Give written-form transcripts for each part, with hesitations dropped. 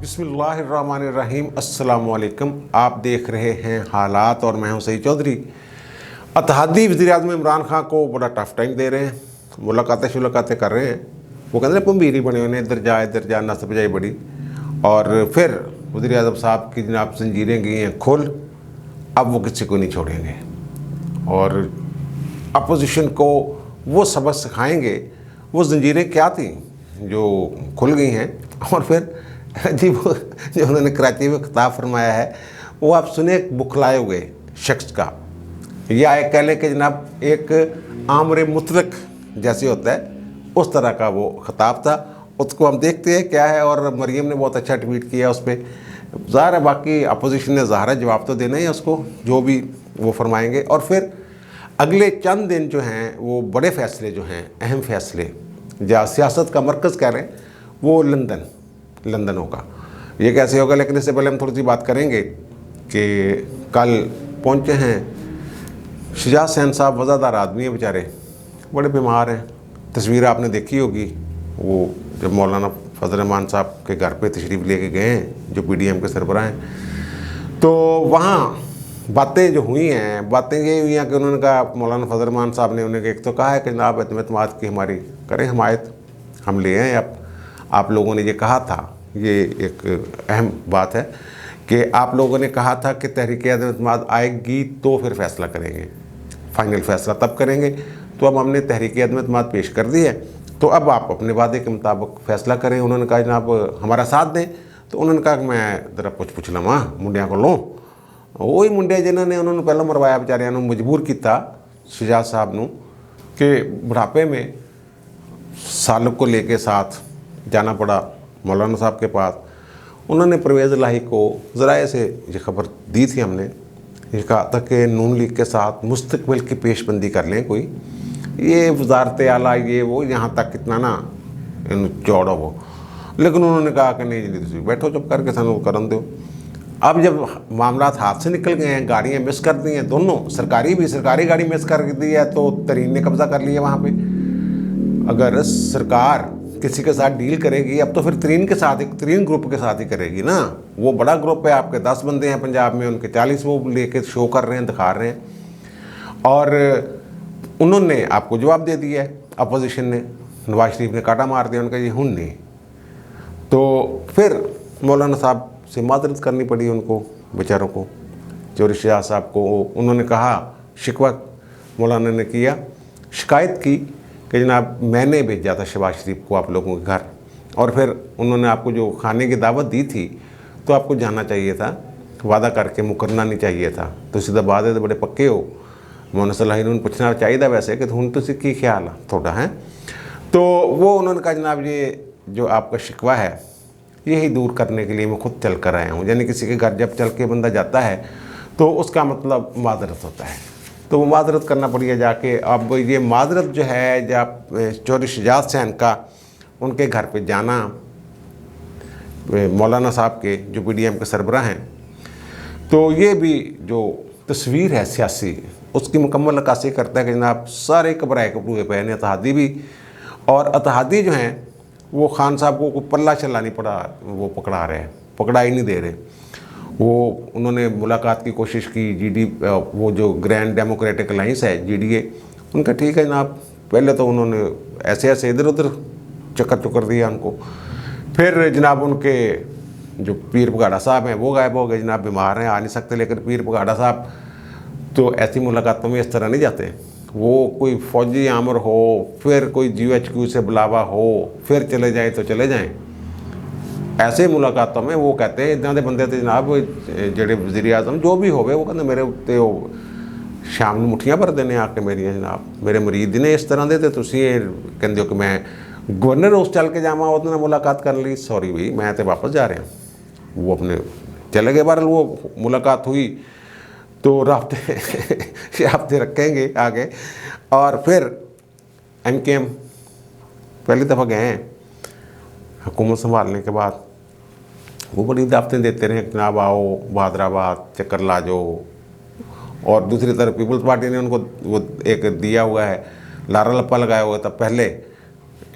बिस्मिल्लाहिर्रहमानिर्रहीम। अस्सलामुअलैकुम। आप देख रहे हैं हालात और मैं हूं सईद चौधरी। अतहादी वज़ीर-ए-आज़म इमरान खान को बड़ा टफ टाइम दे रहे हैं, मुलाकातें कर रहे हैं। वो कहते हैं पंबीरी बने हुए, इधर जा नस्ब जाए बड़ी। और फिर वज़ीर-ए-आज़म साहब की जनाब जंजीरें गई हैं खुल, अब वो किसी को नहीं छोड़ेंगे और अपोजिशन को वो सबक सिखाएंगे। वो जंजीरें क्या थी जो खुल गई हैं। और फिर जी वो जो उन्होंने कराची में खिताब फरमाया है वो आप सुने, बुखलाए हुए शख्स का, या एक कह लें कि जनाब एक आमर मुतलक जैसे होता है उस तरह का वो खिताब था। उसको हम देखते हैं क्या है। और मरियम ने बहुत अच्छा ट्वीट किया उस पर। ज़ाहिर है बाकी अपोजिशन ने ज़ाहिर है जवाब तो देना ही है उसको, जो भी वो फरमाएंगे। और फिर अगले चंद दिन जो हैं वो बड़े फ़ैसले जो हैं, अहम फ़ैसले, जहाँ सियासत का मरकज़ कह रहे हैं, वो लंदन होगा। ये कैसे होगा, लेकिन इससे पहले हम थोड़ी सी बात करेंगे कि कल पहुंचे हैं शुजात हुसैन साहब। वज़ादार आदमी है बेचारे, बड़े बीमार हैं। तस्वीर आपने देखी होगी, वो जब मौलाना फजल रहमान साहब के घर पे तशरीफ़ लेके गए हैं, जो PDM के सरबराह हैं। तो वहाँ बातें जो हुई हैं, बातें ये हुई हैं कि उन्होंने कहा, मौलाना फजल रहमान साहब ने उन्हें एक तो कहा है कि जनाब एतमाद की हमारी करें हिमायत, हम ले आएँ। आप लोगों ने ये कहा था, ये एक अहम बात है कि आप लोगों ने कहा था कि तहरीक-ए-एतमाद आएगी तो फिर फ़ैसला करेंगे, फ़ाइनल फ़ैसला तब करेंगे। तो अब हमने तहरीक-ए-एतमाद पेश कर दी है, तो अब आप अपने वादे के मुताबिक फ़ैसला करें। उन्होंने कहा जनाब हमारा साथ दें। तो उन्होंने कहा कि मैं ज़रा पुछ लवां मुंडिया को लूँ। वही मुंडे जिन्होंने उन्होंने पहले मरवाया, बेचारियां ने मजबूर किया शुजात साहब नूं कि बुढ़ापे में सालुक को लेके साथ जाना पड़ा मौलाना साहब के पास। उन्होंने परवेज़ इलाही को ज़राए से ये खबर दी थी, हमने ये कहा था कि नून लीग के साथ मुस्तकबिल की पेशबंदी कर लें कोई, ये वजारत आला ये वो यहाँ तक कितना ना चौड़ा हो। लेकिन उन्होंने कहा कि नहीं जी बैठो चुप करके सानू करन दो। अब जब मामला हाथ से निकल गए हैं, गाड़ियाँ मिस कर दी हैं, दोनों सरकारी गाड़ी मिस कर दी है, तो तरीन ने कब्ज़ा कर लिया वहाँ पर। अगर सरकार किसी के साथ डील करेगी, अब तो फिर तरीन ग्रुप के साथ ही करेगी ना। वो बड़ा ग्रुप है, आपके 10 बंदे हैं पंजाब में, उनके 40 वो लेके शो कर रहे हैं, दिखा रहे हैं। और उन्होंने आपको जवाब दे दिया है, अपोजिशन ने, नवाज शरीफ ने काटा मार दिया, उनका ये हुन नहीं। तो फिर मौलाना साहब से माजरत करनी पड़ी उनको बेचारों को, चौधरी शहजाद साहब को। उन्होंने कहा, शिकवा मौलाना ने किया, शिकायत की कि जनाब मैंने भेजा था शहबाज शरीफ को आप लोगों के घर, और फिर उन्होंने आपको जो खाने की दावत दी थी तो आपको जाना चाहिए था, वादा करके मुकरना नहीं चाहिए था। तो सीधा बात है, तो बड़े पक्के हो। मौलाना सलाही ने पूछना चाहिए वैसे कि हुण तुसीं की ख्याल है थोड़ा है। तो वो उन्होंने कहा जनाब ये जो आपका शिकवा है यही दूर करने के लिए मैं खुद चल कर आया हूँ। यानी किसी के घर जब चल के बंदा जाता है तो उसका मतलब माजरत होता है, तो वो माजरत करना पड़ी है जाके। अब ये माजरत जो है जब चौधरी शुजात हुसैन का उनके घर पे जाना, मौलाना साहब के जो PDM के सरबराह हैं, तो ये भी जो तस्वीर है सियासी उसकी मुकम्मल अक्कासी करता है कि जनाब सारे घबराए घबरूए पे हैं अतहादी भी। और अतहादी जो हैं वो खान साहब को पल्ला चला नहीं पड़ा, वो पकड़ा रहे हैं, पकड़ा ही नहीं दे रहे। वो उन्होंने मुलाकात की कोशिश की, वो जो ग्रैंड डेमोक्रेटिक अलाइंस है GDA, उनका ठीक है जनाब। पहले तो उन्होंने ऐसे इधर उधर चक्कर दिया उनको। फिर जनाब उनके जो पीर पगाड़ा साहब हैं वो गायब हो गए, जनाब बीमार हैं, आ नहीं सकते। लेकिन पीर पगाड़ा साहब तो ऐसी मुलाकातों में इस तरह नहीं जाते। वो कोई फौजी आमर हो, फिर कोई GHQ से बुलावा हो, फिर चले जाएँ तो चले जाएँ। ऐसे मुलाकातों में वो कहते हैं इदां दे बंदे ते जनाब जेड़े वज़ीर-ए-आज़म जो भी होवे, वो कहते मेरे उत्ते वो शाम नूं मुठियां भर देने आके मेरियां जनाब, मेरे मरीद ने इस तरह दे, ते तुसीं कहंदे हो कि मैं गवर्नर हाउस चल के जावां उहदे नाल मुलाकात कर ली। सॉरी भाई, मैं तो वापस जा रहा। वो अपने चले गए। बहरहाल वो मुलाकात हुई तो राब्ते रखेंगे आगे। और फिर MKM पहली दफ़ा गए हैं हुकूमत संभालने के बाद, वो बड़ी दावतें देते रहे, जनाब आओ बहादराबाद चक्कर ला जाओ। और दूसरी तरफ पीपल्स पार्टी ने उनको वो एक दिया हुआ है, लारा लप्पा लगाया हुआ था पहले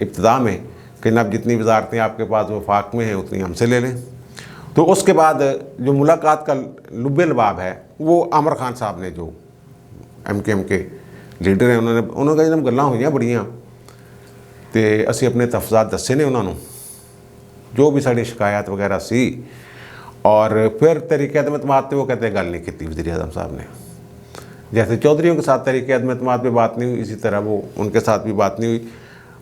इब्तिदा में कि जनाब जितनी वजारतें आपके पास वफाक में हैं उतनी हमसे ले लें। तो उसके बाद जो मुलाकात का लुब्बे लबाब है वो आमिर खान साहब ने, जो MKM के लीडर हैं, उन्होंने कहा जब गल्लां होईयां बड़ियां तो असी अपने तफजात दसे ने उन्होंने, जो भी साड़ी शिकायत वगैरह सी, और फिर तरीक़े एतमाद पे वो कहते हैं गल नहीं की वज़ीर आज़म साहब ने। जैसे चौधरियों के साथ तरीक़े एतमाद पे बात नहीं हुई, इसी तरह वो उनके साथ भी बात नहीं हुई।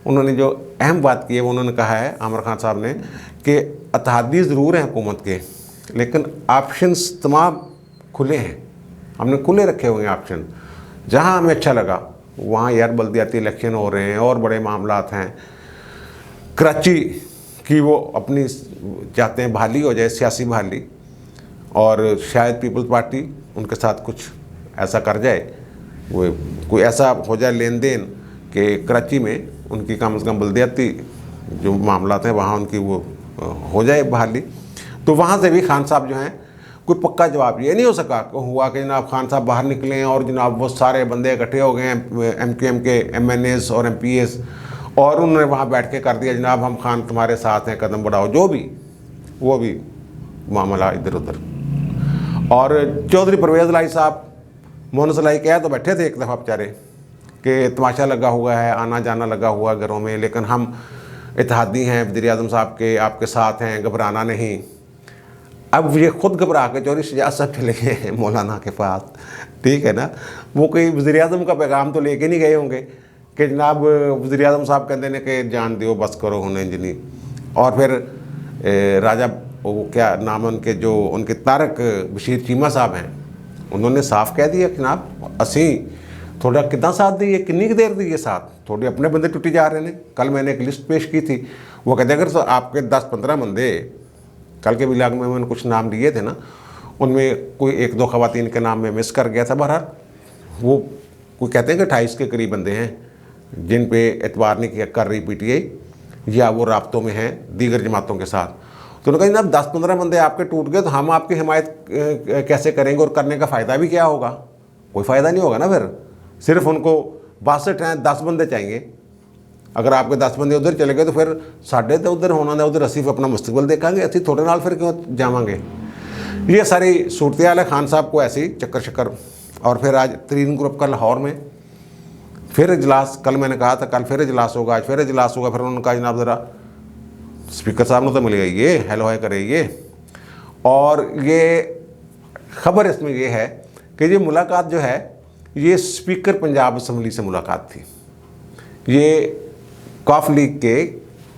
उन्होंने जो अहम बात की है वो उन्होंने कहा है आमिर खान साहब ने कि इत्तेहादी ज़रूर हैं हुकूमत के, लेकिन ऑप्शंस तमाम खुले हैं, हमने खुले रखे हुए हैं ऑप्शन। जहाँ हमें अच्छा लगा वहाँ यार बल्दियाती इलेक्शन हो रहे हैं और बड़े मामलात हैं। कराची की वो अपनी चाहते हैं बहाली हो जाए, सियासी बहाली, और शायद पीपल्स पार्टी उनके साथ कुछ ऐसा कर जाए, वो कोई ऐसा हो जाए लेन देन कि कराची में उनकी कम से कम बल्दियाती जो मामलात हैं वहाँ उनकी वो हो जाए बहाली। तो वहाँ से भी खान साहब जो हैं कोई पक्का जवाब ये नहीं हो सका हुआ कि जनाब खान साहब बाहर निकले और जनाब वो सारे बंदे इकट्ठे हो गए हैं MKM के MNAs और MPs, और उन्होंने वहाँ बैठ के कर दिया जनाब हम खान तुम्हारे साथ हैं, कदम बढ़ाओ, जो भी वो भी मामला इधर उधर। और चौधरी परवेज़ लाई साहब मोहन सलाई कह तो बैठे थे एक दफ़ा बेचारे कि तमाशा लगा हुआ है, आना जाना लगा हुआ घरों में, लेकिन हम इत्तेहादी हैं वज़ीर आज़म साहब के, आपके साथ हैं, घबराना नहीं। अब ये खुद घबरा के चौधरी शजात साहब चले गए हैं मौलाना के पास, ठीक है ना। वो कोई वज़ीर आज़म का पैगाम तो लेके नहीं गए होंगे कि जनाब वज़ीर आज़म साहब कहते हैं कि जान दियो बस करो हुने इंजनी। और फिर राजा वो क्या नाम है उनके, जो उनके तारक बशीर चीमा साहब हैं, उन्होंने साफ कह दिया कि जनाब असी थोड़ा कितना साथ दिए, किन्नी देर दिए साथ, थोड़े अपने बंदे टुटी जा रहे हैं। कल मैंने एक लिस्ट पेश की थी, वो कहते अगर आपके 10-15 बंदे, कल के ब्लॉग में मैंने कुछ नाम दिए थे ना, उनमें कोई 1-2 ख़वातीन के नाम में मिस कर गया था। बहरहाल वो कोई कहते हैं कि 28 के करीब बंदे हैं जिन पे एतबार नहीं कर रही PTI, या वो राब्तों में हैं दीगर जमातों के साथ। तो उन्होंने कहा जनाब 10-15 बंदे आपके टूट गए तो हम आपकी हिमायत कैसे करेंगे, और करने का फ़ायदा भी क्या होगा, कोई फ़ायदा नहीं होगा ना। फिर सिर्फ उनको 62 हैं, 10 बंदे चाहिए। अगर आपके 10 बंदे उधर चले गए तो फिर साढ़े तो उधर होना था, उधर असी अपना मुस्तकबिल देखेंगे, असी थोड़े नाल फिर क्यों जावांगे। ये सारी सूरत हाल है खान साहब को ऐसी चक्कर शक्कर। और फिर आज तरीन ग्रुप का लाहौर में फिर इजलास, कल मैंने कहा था कल फिर इजलास होगा, आज फिर इजलास होगा। फिर उन्होंने कहा जनाब ज़रा स्पीकर साहब ने तो मिलेगा ये हेलो हाय करे ये। और ये ख़बर इसमें ये है कि ये मुलाकात जो है ये स्पीकर पंजाब असम्बली से मुलाकात थी। ये कॉफ लीग के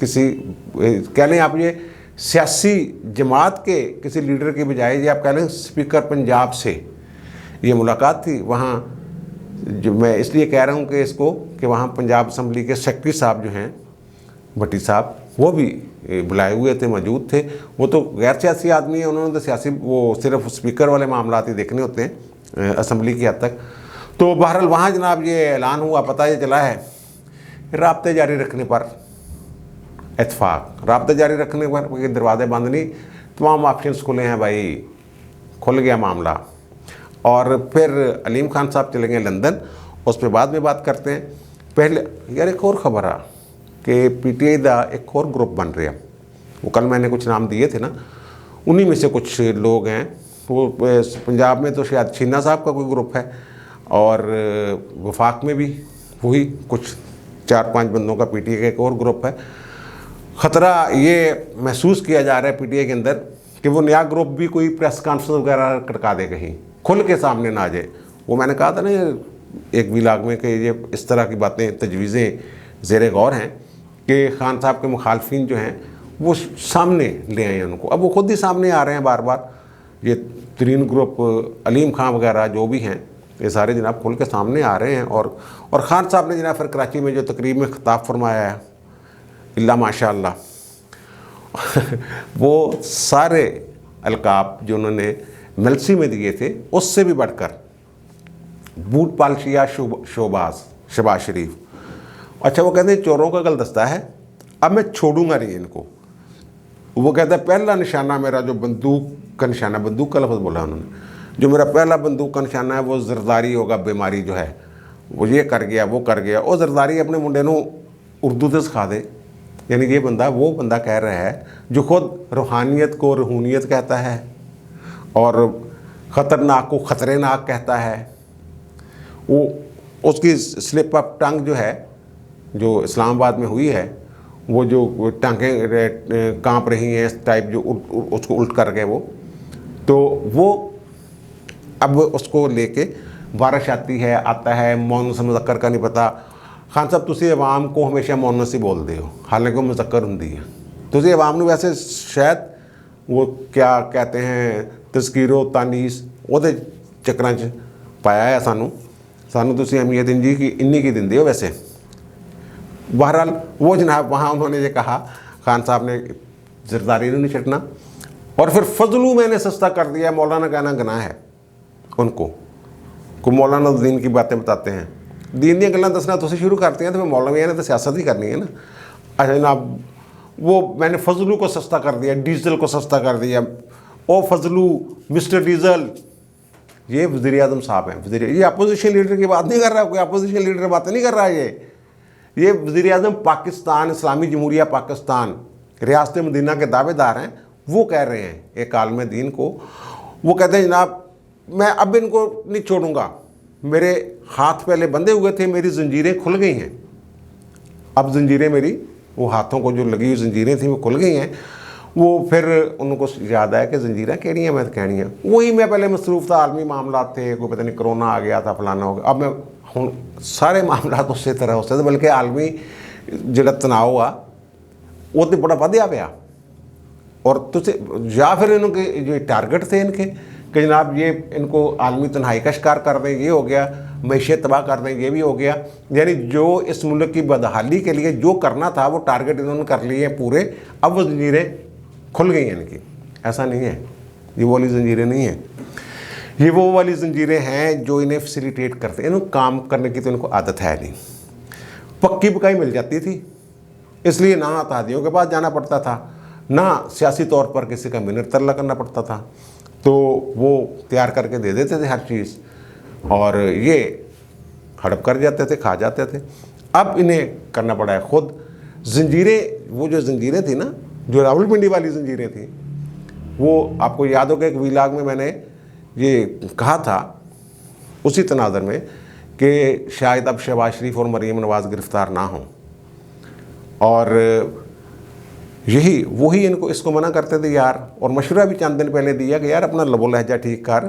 किसी कह लें आप, ये सियासी जमात के किसी लीडर के बजाय ये आप कह लें स्पीकर पंजाब से ये मुलाकात थी। वहाँ जो मैं इसलिए कह रहा हूँ कि इसको कि वहाँ पंजाब असम्बली के सेक्रेटरी साहब जो हैं भट्टी साहब, वो भी बुलाए हुए थे, मौजूद थे। वो तो गैर सियासी आदमी है, उन्होंने तो सियासी वो सिर्फ स्पीकर वाले मामला ही देखने होते हैं असम्बली की हद तक। तो बहरहाल वहाँ जनाब ये ऐलान हुआ, पता ये चला है राब्ते जारी रखने पर इत्फाक, राब्ते जारी रखने पर कोई दरवाजे बंद नहीं, तमाम ऑप्शंस खुले हैं भाई, खुल गया मामला। और फिर अलीम खान साहब चले गए लंदन, उस पर बाद में बात करते हैं। पहले यार एक और ख़बर आ कि PTI का एक और ग्रुप बन रहा, वो कल मैंने कुछ नाम दिए थे ना, उन्हीं में से कुछ लोग हैं। वो पंजाब में तो शायद छीना साहब का कोई ग्रुप है, और वफाक में भी वही कुछ 4-5 बंदों का PTI का एक और ग्रुप है। ख़तरा ये महसूस किया जा रहा है PTI के अंदर कि वो नया ग्रुप भी कोई प्रेस कॉन्फ्रेंस वगैरह कटका दे, कहीं खुल के सामने ना आ जाए। वो मैंने कहा था ना एक व्लॉग में कि ये इस तरह की बातें तजवीज़ें ज़ेर गौर हैं कि खान साहब के मुखालफिन जो हैं वो सामने ले आए उनको। अब वो खुद ही सामने आ रहे हैं बार बार, ये तरीन ग्रुप, अलीम खान वगैरह जो भी हैं, ये सारे जनाब खुल के सामने आ रहे हैं। और खान साहब ने जनाब फिर कराची में जो तकरीब में खिताब फरमाया है, इल्ला माशाअल्लाह वो सारे अलकाब जो उन्होंने मिलसी में दिए थे उससे भी बढ़कर बूट पालशिया शहबाज शरीफ। अच्छा, वो कहते हैं चोरों का गलदस्ता है, अब मैं छोड़ूंगा नहीं इनको। वो कहता है पहला निशाना मेरा जो बंदूक का निशाना, बंदूक का लफ्ज़ बोला उन्होंने, जो मेरा पहला बंदूक का निशाना है वो जरदारी होगा। बीमारी जो है वो ये कर गया वो कर गया। और जरदारी अपने मुंडे नूं उर्दू तो सिखा दे, यानी ये बंदा वो बंदा कह रहा है जो खुद रूहानियत को रूहूनियत कहता है और ख़तरनाक को ख़तरनाक कहता है। वो उसकी स्लिप ऑफ टंग जो है, जो इस्लामाबाद में हुई है, वो जो टांगें कांप रही हैं इस टाइप, जो उसको उल्ट कर गए तो वो अब उसको लेके बारिश आती है, आता है, मौन से मुज़क्कर का नहीं पता। खान साहब तुसी अवाम को हमेशा मौनस ही बोलते हो, हालांकि वो मुज़क्कर होंदी है। तुसी अवाम ने वैसे शायद वो क्या कहते हैं तज़कीरो तानीस ਉਹਦੇ ਚੱਕਰਾਂ 'ਚ पाया है सानू तुसी अहमियत इंजी की इन्नी की दिंदे हो। वैसे बहरहाल वो जनाब वहाँ उन्होंने ये कहा, खान साहब ने जरदारी नहीं छटना। और फिर फजलू मैंने सस्ता कर दिया, मौलाना कहना गुनाह है उनको को मौलाना दीन की बातें बताते हैं, दीन दी गल्लां दसना तुसीं शुरू करती हैं तो फिर मौलवियां ने तो सियासत ही करनी है ना। अच्छा जनाब वो मैंने फजलू को सस्ता कर दिया, डीजल को सस्ता कर दिया, ओ फजलू मिस्टर डीजल। ये वज़ीर आज़म साहब हैं, ये अपोजिशन लीडर की बात नहीं कर रहा, कोई अपोजिशन लीडर बात नहीं कर रहा है। ये वज़ीर आज़म पाकिस्तान, इस्लामी जमहूरिया पाकिस्तान, रियासत मदीना के दावेदार हैं। वो कह रहे हैं एक आलम दीन को, वो कहते हैं जनाब मैं अब इनको नहीं छोड़ूंगा, मेरे हाथ पहले बंधे हुए थे, मेरी जंजीरें खुल गई हैं। अब जंजीरें मेरी वो हाथों को जो लगी हुई जंजीरें थी वो खुल गई हैं। वो फिर उनको याद आया कि जंजीरें कहनी है, मैं कहनी है वही मैं पहले मसरूफ़ था, आलमी मामला थे, कोई पता नहीं कोरोना आ गया था, फलाना हो गया। अब मैं हूँ सारे मामला उस तरह हो सकते, बल्कि आलमी जो तनाव आ वो तो बड़ा वधिया पाया। और तुझे या फिर इनके जो टारगेट थे इनके कि जनाब ये इनको आलमी तन्हाई का शिकार कर दें, ये हो गया, मैशियत तबाह कर दें, ये भी हो गया। यानी जो इस मुल्क की बदहाली के लिए जो करना था वो टारगेट इन्होंने कर लिए हैं पूरे। अब वो जंजीरें खुल गई हैं इनकी। ऐसा नहीं है, ये वो वाली जंजीरें नहीं हैं, ये वो वाली जंजीरें हैं जो इन्हें फैसिलिटेट करते हैं। इन्होंने काम करने की तो इनको आदत है नहीं, पक्की पकाई मिल जाती थी, इसलिए ना अतहादियों के पास जाना पड़ता था, ना सियासी तौर पर किसी का मिनट तरला करना पड़ता था। तो वो तैयार करके दे देते थे हर चीज़ और ये हड़प कर जाते थे, खा जाते थे। अब इन्हें करना पड़ा है खुद। जंजीरें, वो जो जंजीरें थी ना, जो रावलपिंडी वाली जंजीरें थी, वो आपको याद होगा एक वीलाग में मैंने ये कहा था उसी तनाज़र में कि शायद अब शहबाज शरीफ और मरीम नवाज़ गिरफ़्तार ना हों, और यही वही इनको इसको मना करते थे यार। और मशवरा भी चंद दिन पहले दिया कि यार अपना लबो लहजा ठीक कर,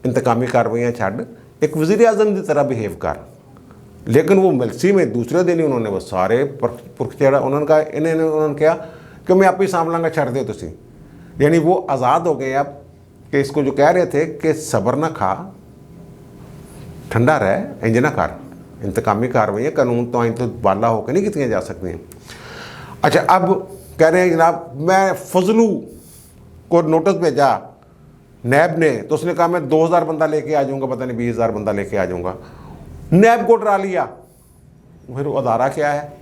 इंतकामी कार्रवाइयाँ छड़, एक वज़ीर आज़म की तरह बिहेव कर। लेकिन वो मलसी में दूसरे दिन ही उन्होंने वो सारे पुरखचेड़ा उन्होंने कहा, उन्होंने कहा कि मैं आप ही साम लाँगा, छड़ दो तुसी। यानी वो आज़ाद हो गए अब कि इसको जो कह रहे थे कि सब्र ना खा, ठंडा रह, इंज ना कर, इंतकामी कार्रवाइयाँ कानून तो आइन तो बाला होकर नहीं की जा सकती। अच्छा अब कह रहे हैं जनाब मैं फजलू को नोटिस भेजा नैब ने, तो उसने कहा मैं 2000 बंदा लेके आ जाऊँगा, पता नहीं 20,000 बंदा लेके आ जाऊँगा। नैब को डरा लिया। फिर वो अदारा क्या है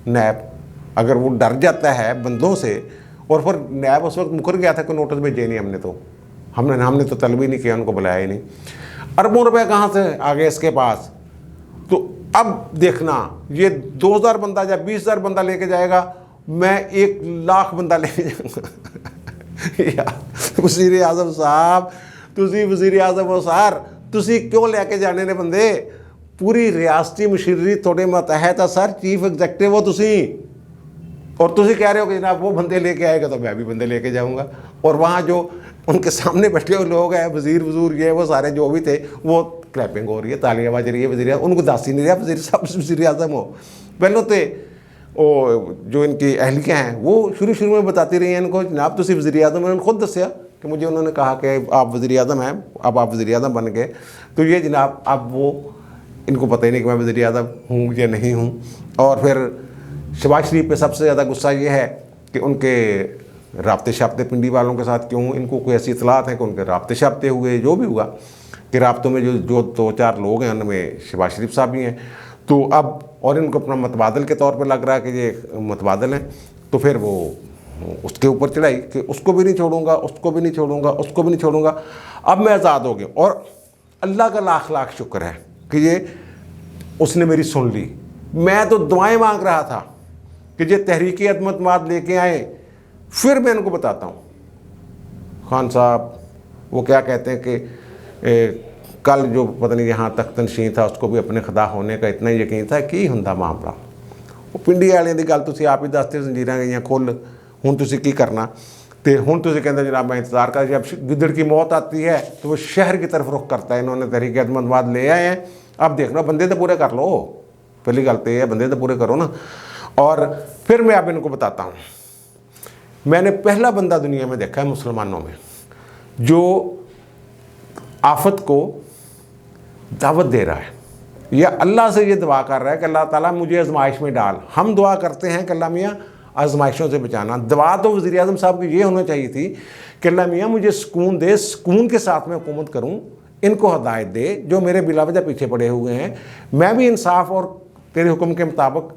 नैब? अगर वो डर जाता है बंदों से, और फिर नैब उस वक्त मुकर गया था कि नोटिस भेजे नहीं हमने तो तलब ही नहीं किया, उनको बुलाया ही नहीं। अरबों रुपए कहाँ से आ गए इसके पास। तो अब देखना ये 2000 बंदा या 20,000 बंदा लेके जाएगा, मैं 1,00,000 बंदा लेके जाऊँगा। वज़ीर आज़म साहब, तुसी वज़ीर आज़म हो सर, तुसी क्यों लेके जाने ने बंदे? पूरी रियासती मशीनरी थोड़े मतहत है सर, चीफ एग्जैक्टिव हो तुसी, और तुसी कह रहे हो कि जनाब वो बंदे लेके आएगा तो मैं भी बंदे लेके जाऊँगा। और वहाँ जो उनके सामने बैठे हुए लोग हैं, वज़ीर वज़ूर ये वो सारे जो भी थे, वो क्लैपिंग हो रही है, तालियां बज रही है। वज़ीर उनको दास ही नहीं रहा वज़ीर साहब वज़ीर आज़म हो। पहले तो वो जो इनकी अहलियाँ हैं वो शुरू में बताती रही हैं इनको, जनाब तुसी वज़ीर आज़म। उन्होंने खुद दसिया कि मुझे उन्होंने कहा कि आप वज़ीर आज़म हैं, अब आप वज़ीर आज़म बन गए। तो ये जनाब अब वो इनको पता ही नहीं कि मैं वज़ीर आज़म हूँ या नहीं हूँ। और फिर शहबाज शरीफ पे सबसे ज़्यादा गुस्सा ये है कि उनके राब्ते शाब्ते पिंडी वालों के साथ क्यों, इनको कोई ऐसी इतलात है कि उनके राब्ते शाब्ते हुए, जो भी हुआ कि राब्तों में जो 2-4 लोग हैं उनमें शहबाज शरीफ साहब भी हैं। तो अब और इनको अपना मतबादल के तौर पर लग रहा है कि ये मतबादल हैं। तो फिर वो उसके ऊपर चढ़ाई कि उसको भी नहीं छोड़ूंगा, उसको भी नहीं छोड़ूंगा, उसको भी नहीं छोड़ूंगा, अब मैं आज़ाद हो गया। और अल्लाह का लाख लाख शुक्र है कि ये उसने मेरी सुन ली। मैं तो दुआएं मांग रहा था कि ये तहरीक अदम-एतमाद लेके आए, फिर मैं इनको बताता हूँ खान साहब वो क्या कहते हैं कि कल जो पता नहीं यहाँ तक तनशीन था उसको भी अपने खुदा होने का इतना यकीन था कि हुंदा मामला। वो पिंडी वालियां दी गल तुसीं आप ही दसते, जंजीरां गईयां खुल, हुण तुसीं की करना। तो हुण तुसीं कहंदे जनाब मैं इंतज़ार कर, जब गिदड़ की मौत आती है तो वो शहर की तरफ रुख करता है। इन्होंने तहरीक अदम-एतमाद ले आए हैं, अब देखना बंदे तो पूरे कर लो, पहली गल तो ये है बंदे तो पूरे करो ना। और फिर मैं अब इनको बताता हूँ, मैंने पहला बंदा दुनिया में देखा है मुसलमानों में जो आफत को दावत दे रहा है या अल्लाह से ये दुआ कर रहा है कि अल्लाह ताला मुझे आजमाइश में डाल। हम दुआ करते हैं कि अल्लाह मियाँ आजमाइशों से बचाना। दुआ तो वज़ीर आज़म साहब की ये होना चाहिए थी कि अल्लाह मियाँ मुझे सुकून दे, सुकून के साथ मैं हुकूमत करूँ, इनको हदायत दे जो मेरे बिला वजह पीछे पड़े हुए हैं, मैं भी इंसाफ और तेरे हुक्म के मुताबिक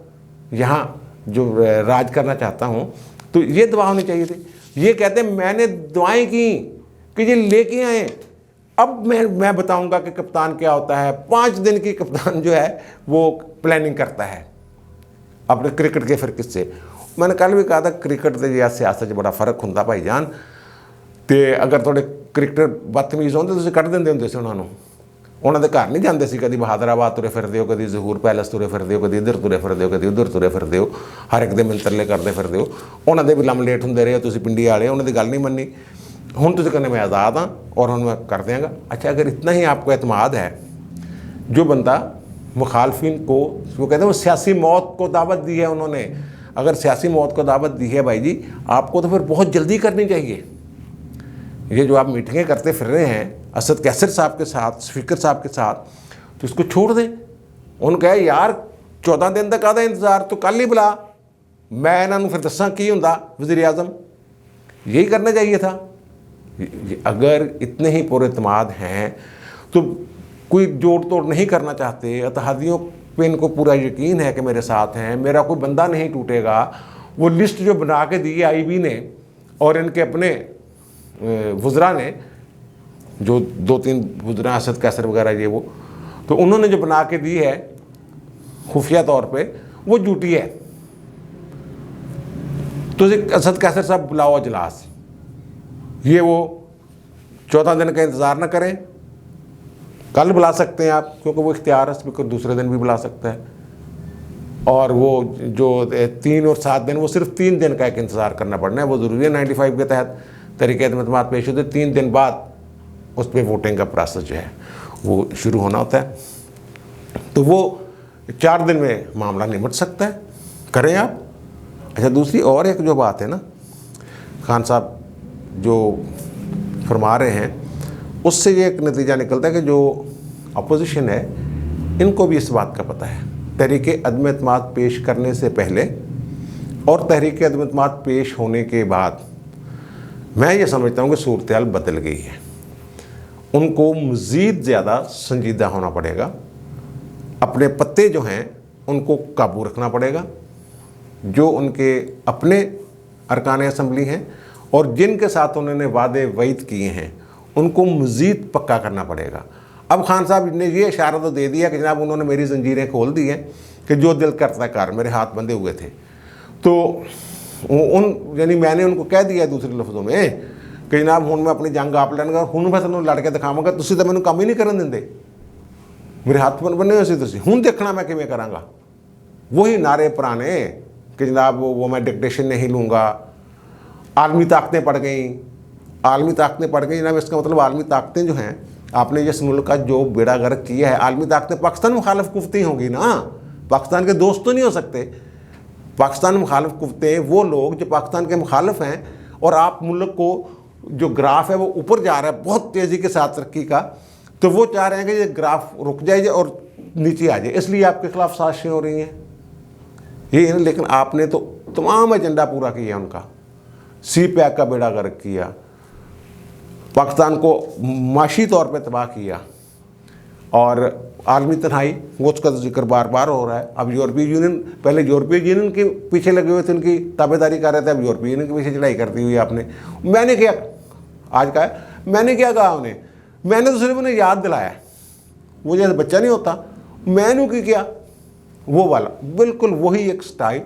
यहाँ जो राज करना चाहता हूँ। तो ये दुआ होनी चाहिए थी। ये कहते हैं मैंने दुआएं की कि ये लेके आए। अब मैं बताऊंगा कि कप्तान क्या होता है। 5 दिन की कप्तान जो है वो प्लानिंग करता है अपने क्रिकेट के फिर किस्से। मैंने कल भी कहा था क्रिकेट तो या सियासत बड़ा फर्क होंदा भाईजान। तो अगर थोड़े क्रिकेटर बदतमीज़ होंदे तुसीं कढ़ दिंदे हुंदे सी उन्होंने दे घर नहीं जाते सी, कभी बहादराबाद तुरे फिरदे हो, कभी ज़हूर पैलेस तुरे फिरदे हो, कभी इधर तुरे फिरदे हो, कभी उधर तुरे फिरदे हो, हर एक दे मिंतरले करते फिरदे हो। उन्होंने भी लम लेट होंदे रहे, तुसीं पिंडी वाले उन्होंने गल नहीं मन्नी। हुण तुसीं कहंदे मैं आज़ाद हाँ और हुण मैं कर देंगा। अच्छा अगर इतना ही आपको एतमाद है, जो बंदा मुखालफिन को वो कहते हैं वो सियासी मौत को दावत दी है उन्होंने, अगर सियासी मौत को दावत दी है भाई जी आपको तो फिर बहुत जल्दी करनी चाहिए। ये जो आप मीटिंगें करते फिर रहे हैं असद कैसर साहब के साथ, स्पीकर साहब के साथ, तो इसको छोड़ दें। उन्होंने कहा यार 14 दिन तक आधा इंतज़ार, तो कल ही बुला, मैं इन्होंने फिर दसा की हुंदा वज़ीर आज़म। यही करना चाहिए था। अगर इतने ही पुरएतमाद हैं तो कोई जोड़ तोड़ नहीं करना चाहते, इत्तेहादियों पे इनको पूरा यकीन है कि मेरे साथ हैं, मेरा कोई बंदा नहीं टूटेगा। वो लिस्ट जो बना के दी IB ने और इनके अपने वज़रा ने, जो 2-3 वज़रा असद कैसर वगैरह ये वो, तो उन्होंने जो बना के दी है खुफिया तौर पे, वो झूठी है। तो असद कैसर साहब बुलाओ अजलास, ये वो 14 दिन का इंतज़ार ना करें, कल बुला सकते हैं आप क्योंकि वो इख्तियार है, स्पीकर दूसरे दिन भी बुला सकता है। और वो जो 3 और 7 दिन, वो सिर्फ 3 दिन का एक इंतज़ार करना पड़ना है, वो ज़रूरी है। 95 के तहत तहरीक अदम-एतमाद पेश होते 3 दिन बाद उस पर वोटिंग का प्रोसेस जो है वो शुरू होना होता है। तो वो 4 दिन में मामला निमट सकता है, करें आप। अच्छा दूसरी और एक जो बात है ना, खान साहब जो फरमा रहे हैं उससे ये एक नतीजा निकलता है कि जो अपोजिशन है इनको भी इस बात का पता है। तहरीक अदम-एतमाद पेश करने से पहले और तहरीक अदम-एतमाद पेश होने के बाद मैं ये समझता हूँ कि सूरत हाल बदल गई है। उनको मज़ीद ज़्यादा संजीदा होना पड़ेगा, अपने पत्ते जो हैं उनको काबू रखना पड़ेगा। जो उनके अपने अरकान असम्बली हैं और जिनके साथ उन्होंने वादे वईद किए हैं उनको मज़ीद पक्का करना पड़ेगा। अब खान साहब ने ये इशारा तो दे दिया कि जनाब उन्होंने मेरी जंजीरें खोल दी हैं कि जो दिल करता कर, मेरे हाथ बंधे हुए थे। तो यानी मैंने उनको कह दिया दूसरे लफ्ज़ों में कि जनाब हुण मैं अपनी जंग आप लड़ूंगा, हुण मैं तुहानूं लड़ के दिखावांगा, तुसीं तां मैनूं काम ही नहीं करन दिंदे, मेरे हाथ बन्ने हुए सी तुसीं, हुण देखना मैं किवें करांगा। वही नारे पुराने कि जनाब वो मैं डिक्टेशन नहीं लूँगा, आलमी ताकतें पड़ गई, आलमी ताकतें पड़ गई। जनाब इसका मतलब आलमी ताकतें जो हैं, आपने इस मुल्क का जो बेड़ा गर्क किया है, आलमी ताकतें पाकिस्तान मुखालिफ कुफ्ती होंगी ना, पाकिस्तान के दोस्त तो नहीं हो सकते। पाकिस्तान मुखालिफ कुफ्ते वो लोग जो पाकिस्तान के मुखालिफ हैं, और आप मुल्क को जो ग्राफ है वो ऊपर जा रहा है बहुत तेज़ी के साथ तरक्की का, तो वो चाह रहे हैं कि ये ग्राफ रुक जाए और नीचे आ जाए, इसलिए आपके खिलाफ साजिशें हो रही हैं ये। लेकिन आपने तो तमाम एजेंडा पूरा किया उनका, CPAC का बेड़ा गर्क किया, पाकिस्तान को माशी तौर पे तबाह किया, और आलमी तन्हाई वो उसका तो जिक्र बार बार हो रहा है। अब यूरोपीय यूनियन, पहले यूरोपीय यूनियन के पीछे लगे हुए थे, उनकी ताबेदारी कर रहे थे, अब यूरोपीय यूनियन के पीछे चढ़ाई करती हुई आपने। मैंने क्या आज कहा है, मैंने क्या कहा उन्हें, मैंने तो सिर्फ उन्हें याद दिलाया, वो जैसे बच्चा नहीं होता, मैंने की किया वो वाला, बिल्कुल वही एक स्टाइल,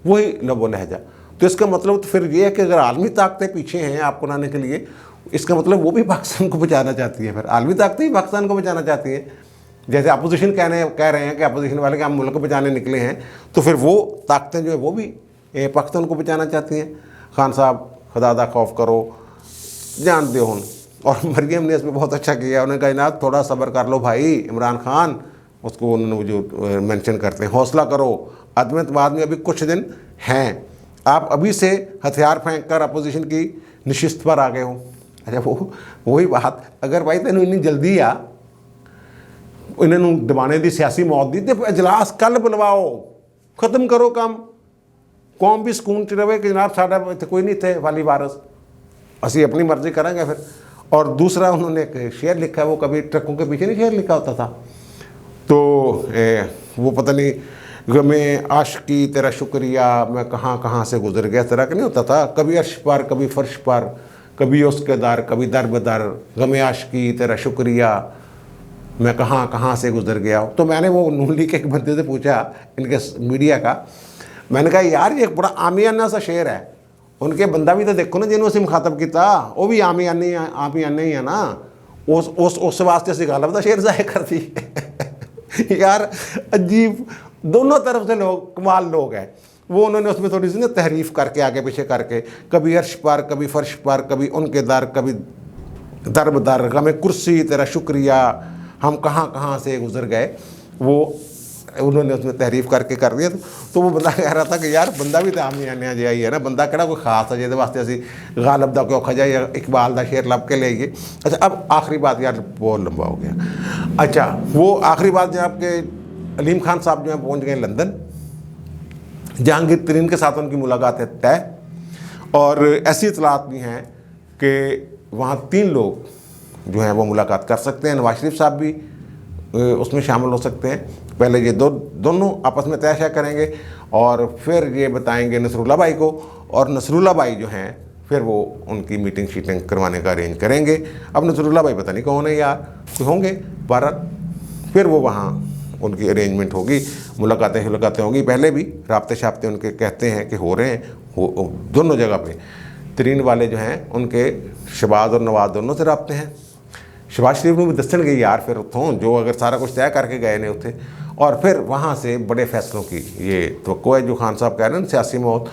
वही लबो लहजा। तो इसका मतलब तो फिर ये है कि अगर आलमी ताकतें पीछे हैं आपको लाने के लिए, इसका मतलब वो भी पाकिस्तान को बचाना चाहती है। फिर आलमी ताकतें ही पाकिस्तान को बचाना चाहती हैं। जैसे अपोजिशन कह रहे हैं कि अपोजिशन वाले कि हम मुल्क को बचाने निकले हैं, तो फिर वो ताकतें जो है वो भी पाकिस्तान को बचाना चाहती हैं। खान साहब खुदा खौफ करो, जान दो हूँ। और मरियम ने इसमें बहुत अच्छा किया, उन्होंने कहा ना थोड़ा सब्र कर लो भाई इमरान खान, उसको उन्होंने जो मेंशन करते हैं, हौसला करो, अदमतवाद में अभी कुछ दिन हैं, आप अभी से हथियार फेंक कर अपोजिशन की नशिस्त पर आ गए हो। अच्छा वही बात, अगर भाई तेन इन्नी जल्दी आ इन्होंने दबाने की सियासी मौत दी तो इजलास कल बुलवाओ, खत्म करो काम, कौम भी सुकून च रहे कि जनाब साडा इत्थे कोई नहीं थे वाली वारस, असी अपनी मर्जी करेंगे फिर। और दूसरा उन्होंने एक शेर लिखा है, वो कभी ट्रकों के पीछे नहीं शेर लिखा होता था, तो वो पता नहीं गमे आशिकी तेरा शुक्रिया मैं कहाँ कहाँ से गुजर गया, तरह का नहीं होता था, कभी अर्श पर कभी फर्श पर कभी उसके दर कभी दर बदर, गमे आशिकी तेरा शुक्रिया मैं कहाँ कहाँ से गुजर गया। तो मैंने वो नून लीग के एक बंदे से पूछा इनके मीडिया का, मैंने कहा यार ये बड़ा आमियाना सा शेर है, उनके बंदा भी तो देखो ना जिन्होंने उसे मुखातब किया वो भी आमियाने ही है ना, उस वास्ते असी गालब का शेर जाहिर कर दी। यार अजीब, दोनों तरफ से लोग कमाल लोग हैं। वो उन्होंने उसमें थोड़ी सी ना तहरीफ करके आगे पीछे करके, कभी अर्श पर कभी फर्श पर कभी उनके दर कभी दर बदर, हमें कुर्सी तेरा शुक्रिया हम कहाँ कहाँ से गुजर गए, वो उन्होंने उसमें तहरीफ करके कर दिया। तो वो बंदा कह रहा था कि यार बंदा भी तो आमियाने जिहा ही है ना, बंदा किहड़ा कोई खास है जिहदे वास्ते असी गालिब दा औखा जिहा या इकबाल दा शेर लब के ले आइए। अच्छा अब आखिरी बात, यार बहुत लंबा हो गया। अच्छा वो आखिरी बात जनाब के अलीम खान साहब जो है पहुँच गए लंदन, जहांगीर तरीन के साथ उनकी मुलाकात है तय, और ऐसी इतलात भी हैं कि वहाँ 3 लोग जो हैं वो मुलाकात कर सकते हैं, नवाज शरीफ साहब भी उसमें शामिल हो सकते हैं। पहले ये दोनों आपस में तय करेंगे और फिर ये बताएंगे नसरुल्लाह भाई को, और नसरुल्लाह भाई जो हैं फिर वो उनकी मीटिंग शीटिंग करवाने का अरेंज करेंगे। अब नसरुल्लाह भाई पता नहीं कौन है यार, कोई होंगे 12, फिर वो वहाँ उनकी अरेंजमेंट होगी, मुलाकातें होगी। पहले भी राब्ते शाब्ते उनके कहते हैं कि हो रहे हैं, दोनों जगह पे तरीन वाले जो हैं उनके शहबाज और नवाज दोनों से राब्ते हैं। शहबाज शरीफ में भी दसन गई यार फिर उतों जो अगर सारा कुछ तय करके गए ने उत्थे, और फिर वहाँ से बड़े फैसलों की ये तवक्को है। जो खान साहब कह रहे हैं सियासी मौत,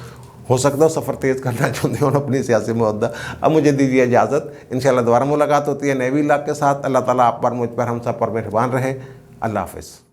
हो सकता है सफ़र तेज़ करना चाहते हो अपनी सियासी मौत का। अब मुझे दीजिए इजाज़त, इंशाल्लाह दोबारा मुलाकात होती है नए व्लॉग के साथ। अल्लाह ताला आप पर मुझ पर हम सब पर मेहरबान रहे। अल्लाह हाफ़िज़।